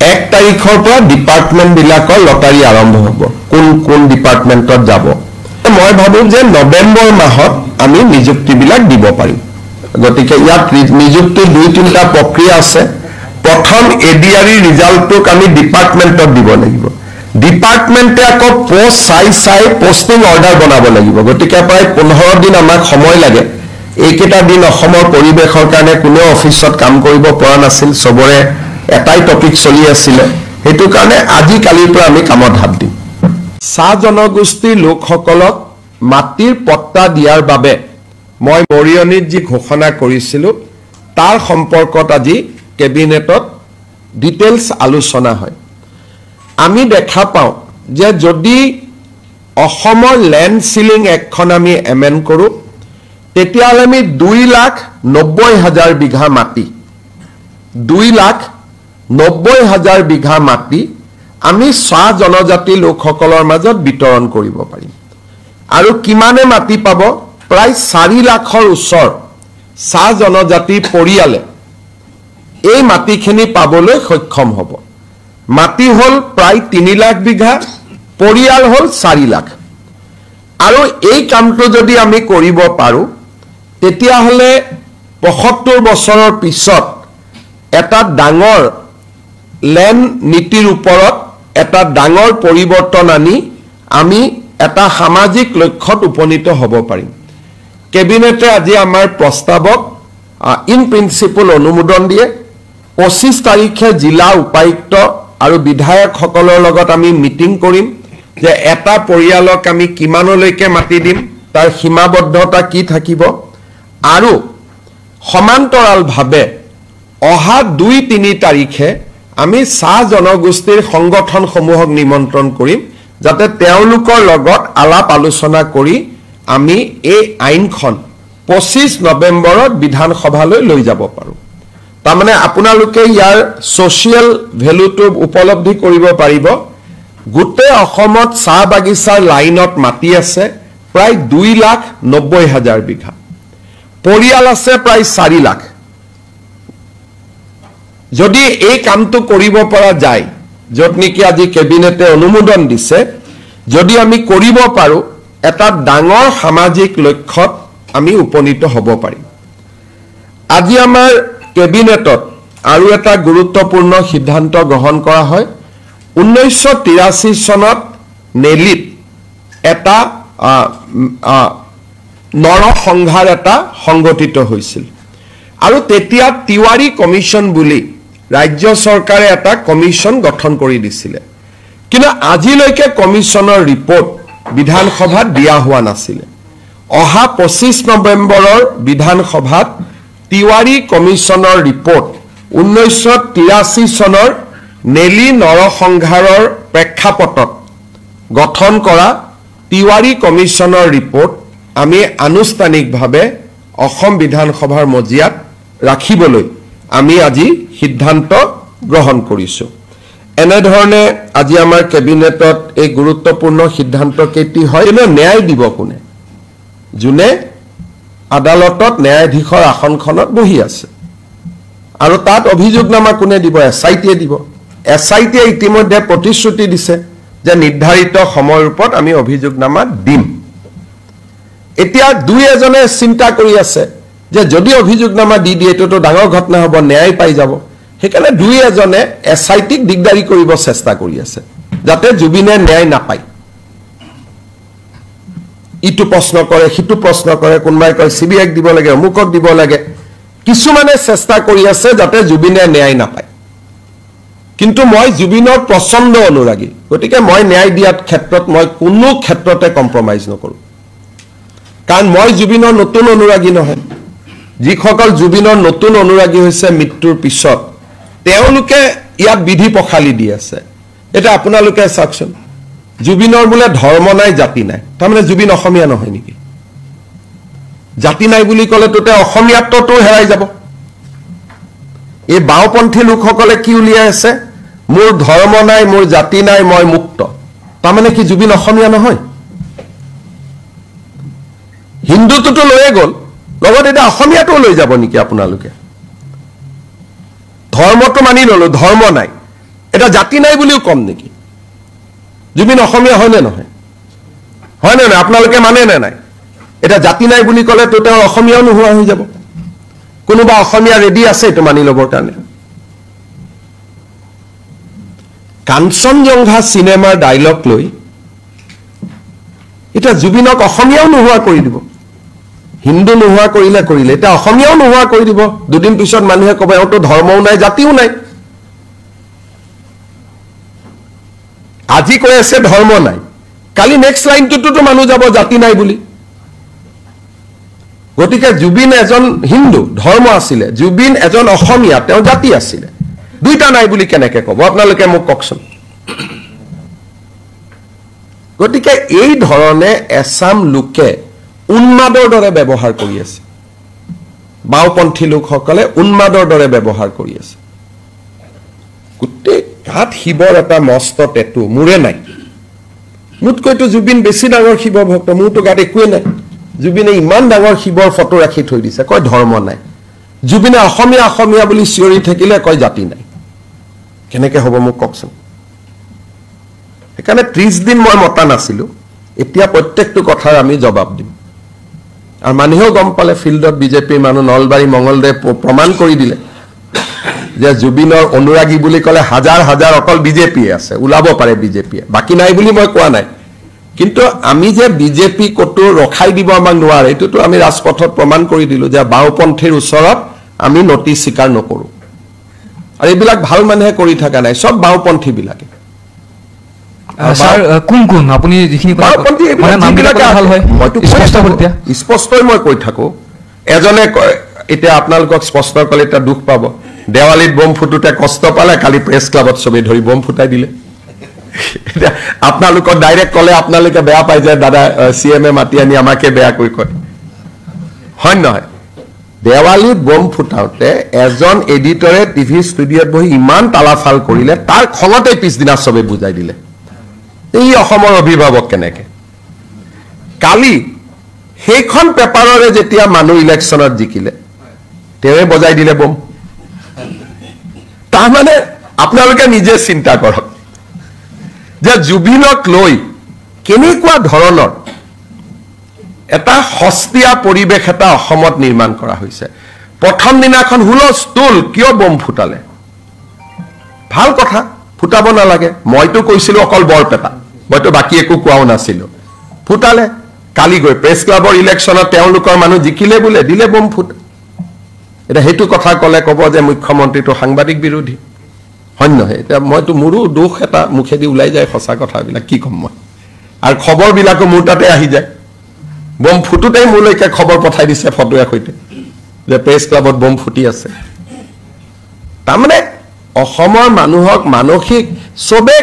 1 তাৰিখৰ পৰা ডিপাৰ্টমেণ্ট বিলাকৰ লটাৰী আৰম্ভ হ'ব কোন কোন ডিপাৰ্টমেণ্টত যাব মই ভাবো যে নৱেম্বৰ মাহত আমি নিযুক্তিবিলাক দিব পাৰিম গতিকে ইয়াত নিযুক্তি 2-3টা প্ৰক্ৰিয়া আছে প্ৰথম এডিআৰই ৰিজাল্টটোক আমি ডিপাৰ্টমেণ্টত দিব লাগিব ডিপাৰ্টমেণ্টে আকৌ পোষ্ট চাই পোষ্টিং অৰ্ডাৰ বনাব লাগিব গতিকে প্ৰায় 15 দিন আমাক সময় লাগে এইকেইটা দিন অসমৰ পৰিৱেশৰ কাৰণে কোনো অফিচত কাম কৰিব পৰা নাছিল সবৰে এটাই টপিক চলি আছিল হেতু কাৰণে আজি কালিৰ পৰা আমি কামত হাত দিম চাহ জনগোষ্ঠীৰ লোকসকলক মাটিৰ পট্টা দিয়াৰ বাবে মই মৰিয়নিত যি ঘোষণা কৰিছিলো তাৰ সম্পৰ্কত আজি কেবিনেটত ডিটেইলছ আলোচনা হয় আমি দেখা পাওঁ যে যদি অসমৰ ল্যান্ড সিলিং একখন আমি এমেন্ড কৰো তেতিয়াহ'লে আমি 2,90,000 বিঘা মাটি 2,90,000 বিঘা মাটি আমি চাহ জনজাতি লোকসকলৰ মাজত বিতৰণ কৰিব পাৰিম আৰু কিমানে মাটি পাব প্ৰায় 4 লাখৰ ওচৰ চাহ জনজাতি পৰিয়ালে এই মাটিখিনি পাবলৈ সক্ষম হ'ব মাটি হল প্ৰায় 3 লাখ বিঘা পৰিয়াল হল 4 লাখ আৰু এই কামটো যদি আমি কৰিব পাৰো তেতিয়া হলে 75 বছৰৰ পিছত এটা ডাঙৰ ল্যান্ড নীতিৰ ওপৰত এটা ডাঙৰ পৰিৱৰ্তন আনি আমি এটা সামাজিক লক্ষ্যত উপনীত হ'ব পাৰিম কেবিনেটে আজি আমাৰ প্ৰস্তাৱক ইন প্ৰিন্সিপল অনুমোদন দিয়ে 25 তাৰিখে জিলা উপায়ুক্ত আৰু বিধায়কসকলৰ লগত আমি মিটিং কৰিম যে এটা পৰিয়ালক আমি কিমানলৈকে মাটি দিম তাৰ সীমাবদ্ধতা কি থাকিব আৰু সমান্তৰালভাৱে অহা 2-3 তাৰিখে আমি চাহ জনগোষ্ঠীৰ সংগঠনসমূহক নিমন্ত্ৰণ কৰিম যাতে তেওঁলোকৰ লগত আলাপ আলোচনা কৰি আমি এই আইনখন 25 নৱেম্বৰত বিধানসভালৈ লৈ যাব পাৰো তাৰমানে আপোনালোকে ইয়াৰ সোশিয়াল ভ্যালুটো উপলব্ধি কৰিব পাৰিব গুটে অসমত চাহ বাগিচাৰ লাইনত মাটি আছে প্ৰায় 2,90,000 বিঘা পৰিয়াল আছে প্ৰায় 4 লাখ যদি এই কামটো কৰিব পৰা যায় যত নেকি আজি কেবিনেটে অনুমোদন দিছে যদি আমি কৰিব পাৰো এটা ডাঙৰ সামাজিক লক্ষ্যত আমি উপনীত হ'ব পাৰিম আজি আমাৰ কেবিনেটত আৰু এটা গুৰুত্বপূৰ্ণ সিদ্ধান্ত গ্ৰহণ কৰা হয় 1983 চনত নেলিত এটা নৰসংহাৰ এটা সংগঠিত হৈছিল আৰু তেতিয়া তিৱাৰী কমিশন বুলি ৰাজ্য চৰকাৰে এটা কমিশন গঠন কৰি দিছিল কিন্তু আজিলৈকে কমিশনৰ ৰিপৰ্ট বিধানসভাত দিয়া হোৱা নাছিল অহা 25 নৱেম্বৰৰ বিধানসভাত তিৱাৰী কমিশনৰ ৰিপৰ্ট 1983 চনৰ নেলি নৰসংহাৰৰ প্ৰেক্ষাপটত গঠন কৰা তিৱাৰী কমিশনৰ ৰিপৰ্ট আমি আনুষ্ঠানিকভাৱে অসম বিধানসভাৰ মজিয়াত ৰাখিবলৈ আমি আজি সিদ্ধান্ত গ্ৰহণ কৰিছো এনে ধৰণে আজি আমাৰ কেবিনেটত এই গুৰুত্বপূৰ্ণ সিদ্ধান্ত কেতি হয় এনে ন্যায় দিব কোনে জুনে আদালতত ন্যায়াধীশৰ আসনখনত বহি আছে আৰু তাত অভিযোগনামা কোনে দিব এসআইটিয়ে দিব এসআইটিয়ে ইতিমধ্যে প্ৰতিশ্ৰুতি দিছে যে নিৰ্ধাৰিত সময়ৰ ওপৰত আমি অভিযোগনামা দিম এতিয়া দুই এজনে চিন্তা কৰি আছে যে যদি অভিযোগনামা দি দিয়ে তো ডাঙৰ ঘটনা হ'ব ন্যায় পাই যাব হেকানে দুই এজনে এসআইটিক দিগদাৰি কৰিব চেষ্টা কৰি আছে যাতে জুবিনে ন্যায় নাপায় ইটো প্ৰশ্ন কৰে হিটো প্ৰশ্ন কৰে কোনবাই কয় সিবিআইক দিব লাগে অমুকক দিব লাগে কিছুমানে চেষ্টা কৰি আছে যাতে জুবিনে ন্যায় নাপায় কিন্তু মই জুবিনৰ প্ৰচণ্ড অনুৰাগী গতিকে মই ন্যায় দিয়াত ক্ষেত্ৰত মই কোনো ক্ষেত্ৰতে কম্প্ৰমাইজ নকৰো কাৰণ মই জুবিনৰ নতুন অনুৰাগী নহয় যিসকল জুবিনৰ নতুন অনুৰাগী হৈছে মৃত্যুৰ পিছত তেওঁলোকে ইয়াত বিধি পখালি দি আছে এটা আপোনালোকে চাওকচোন জুবিনৰ বোলে ধৰ্ম নাই জাতি নাই তাৰমানে জুবিন অসমীয়া নহয় নেকি জাতি নাই বুলি ক'লে তোতে অসমীয়াত্বটো হেৰাই যাব এই বাওপন্থী লোকসকলে কি উলিয়াই আছে মোৰ ধৰ্ম নাই মোৰ জাতি নাই মই মুক্ত তাৰমানে কি জুবিন অসমীয়া নহয় হিন্দুটোতো লৈয়ে গ'ল লগত এটা অসমীয়াটো লৈ যাব নেকি আপোনালোকে ধৰ্মটো মানি ললো ধৰ্ম নাই এটা জাতি নাই বুলিও কম নেকি জুবিন অসমীয়া হয় নে নহয় হয় নে নহয় আপোনালোকে মানে নে নাই এটা জাতি নাই বুলি ক'লে তো তেওঁ অসমীয়াও নোহোৱা হৈ যাব কোনোবা অসমীয়া ৰেডি আছে এইটো মানি ল'বৰ কাৰণে কাঞ্চনজংঘা চিনেমাৰ ডাইলগ লৈ এটা জুবিনক অসমীয়াও নোহোৱা কৰি দিব হিন্দু নোহোৱা কৰিলে এটা অসমীয়াও নোহোৱা কৰি দিব দুদিন পিছত মানুহে ক'ব এওঁতো ধৰ্মও নাই জাতিও নাই আজি কৈ আছে ধৰ্ম নাই কালি নেক্সট লাইনটোতো মানুহ যাব জাতি নাই বুলি গতিকে জুবিন এজন হিন্দু ধৰ্ম আছিলে জুবিন এজন অসমীয়া তেওঁ জাতি আছিলে দুইটা নাই বুলি কেনেকৈ ক'ব আপোনালোকে মোক কওকচোন গতিকে এই ধৰণে এছাম লোকে উন্মাদৰ দৰে ব্যৱহাৰ কৰি আছে বাওপন্থী লোকসকলে উন্মাদৰ দৰে ব্যৱহাৰ কৰি আছে গোটেই গাত শিৱৰ এটা মস্ত টেটু মোৰে নাই মোতকৈতো জুবিন বেছি ডাঙৰ শিৱ ভক্ত মোৰতো গাত একোৱে নাই জুবিনে ইমান ডাঙৰ শিৱৰ ফটো ৰাখি থৈ দিছে কয় ধৰ্ম নাই জুবিনে অসমীয়া অসমীয়া বুলি চিঞৰি থাকিলে কয় জাতি নাই কেনেকৈ হ'ব মোক কওকচোন সেইকাৰণে 30 দিন মই মতা নাছিলোঁ এতিয়া প্ৰত্যেকটো কথাৰ আমি জবাব দিম আৰু মানুহেও গম পালে ফিল্ডত বিজেপিৰ মানুহ নলবাৰী মঙলদৈ প্ৰমাণ কৰি দিলে যে জুবিনৰ অনুৰাগী বুলি ক'লে হাজাৰ হাজাৰ অকল বিজেপিয়ে আছে ওলাব পাৰে বিজেপিয়ে বাকী নাই বুলি মই কোৱা নাই কিন্তু আমি যে বিজেপি কতো ৰখাই দিব আমাক নোৱাৰে এইটোতো আমি ৰাজপথত প্ৰমাণ কৰি দিলোঁ যে বাওপন্থীৰ ওচৰত আমি নতি স্বীকাৰ নকৰোঁ আৰু এইবিলাক ভাল মানুহে কৰি থকা নাই সব বাওপন্থীবিলাকে স্যার কোন কোন আপনি যিখিনি মানে নামবিলাকে ভাল হয় স্পষ্টই মই কৈ থাকো এজনে এতিয়া আপোনালোকক স্পষ্ট ক'লে এটা দুখ পাব দেৱালীত বম ফুটুতে কষ্ট পালে কালি প্ৰেছ ক্লাবত সবে ধৰি বম ফুটাই দিলে আপোনালোকক ডাইৰেক্ট ক'লে আপোনালোকে বেয়া পাই যায় দাদা CMA মাতি আনি আমাকে বেয়া কৰি কয় হয় নহয় দেৱালীত বম ফুটাওতে এজন এডিটৰে টিভি ষ্টুডিঅ'ত বহি ইমান তালাফাল কৰিলে তাৰ খঙতে পিছদিনা সবে বুজাই দিলে এই অসমৰ অভিভাৱক কেনেকে কালি সেইখন পেপাৰৰে যেতিয়া মানুহ ইলেকশ্যনত জিকিলে তেৱে বজাই দিলে বম তাৰমানে আপোনালোকে নিজে চিন্তা কৰক যে জুবিনক লৈ কেনেকুৱা ধৰণৰ এটা সস্তীয়া পৰিৱেশ এটা অসমত নিৰ্মাণ কৰা হৈছে প্ৰথম দিনাখন হুলস্থুল কিয় বম ফুটালে ভাল কথা ফুটাব নালাগে মইতো কৈছিলোঁ অকল বৰপেটা মইতো বাকী একো কোৱাও নাছিলোঁ ফুটালে কালি গৈ প্ৰেছ ক্লাবৰ ইলেকশ্যনত তেওঁলোকৰ মানুহ জিকিলে বোলে দিলে বম ফুট এটা হেতু কথা ক'লে ক'ব যে মুখ্যমন্ত্ৰীটো সাংবাদিক বিৰোধী হয় নহয় এতিয়া মইতো মোৰো দুখ এটা মুখেদি ওলাই যায় সঁচা কথাবিলাক কি ক'ম মই আৰু খবৰবিলাকো মোৰ তাতে আহি যায় বম ফুটুতেই মোলৈকে খবৰ পঠাই দিছে ফটোৰ সৈতে যে প্ৰেছ ক্লাবত বম ফুটি আছে তাৰমানে অসমৰ মানুহক মানসিক সবে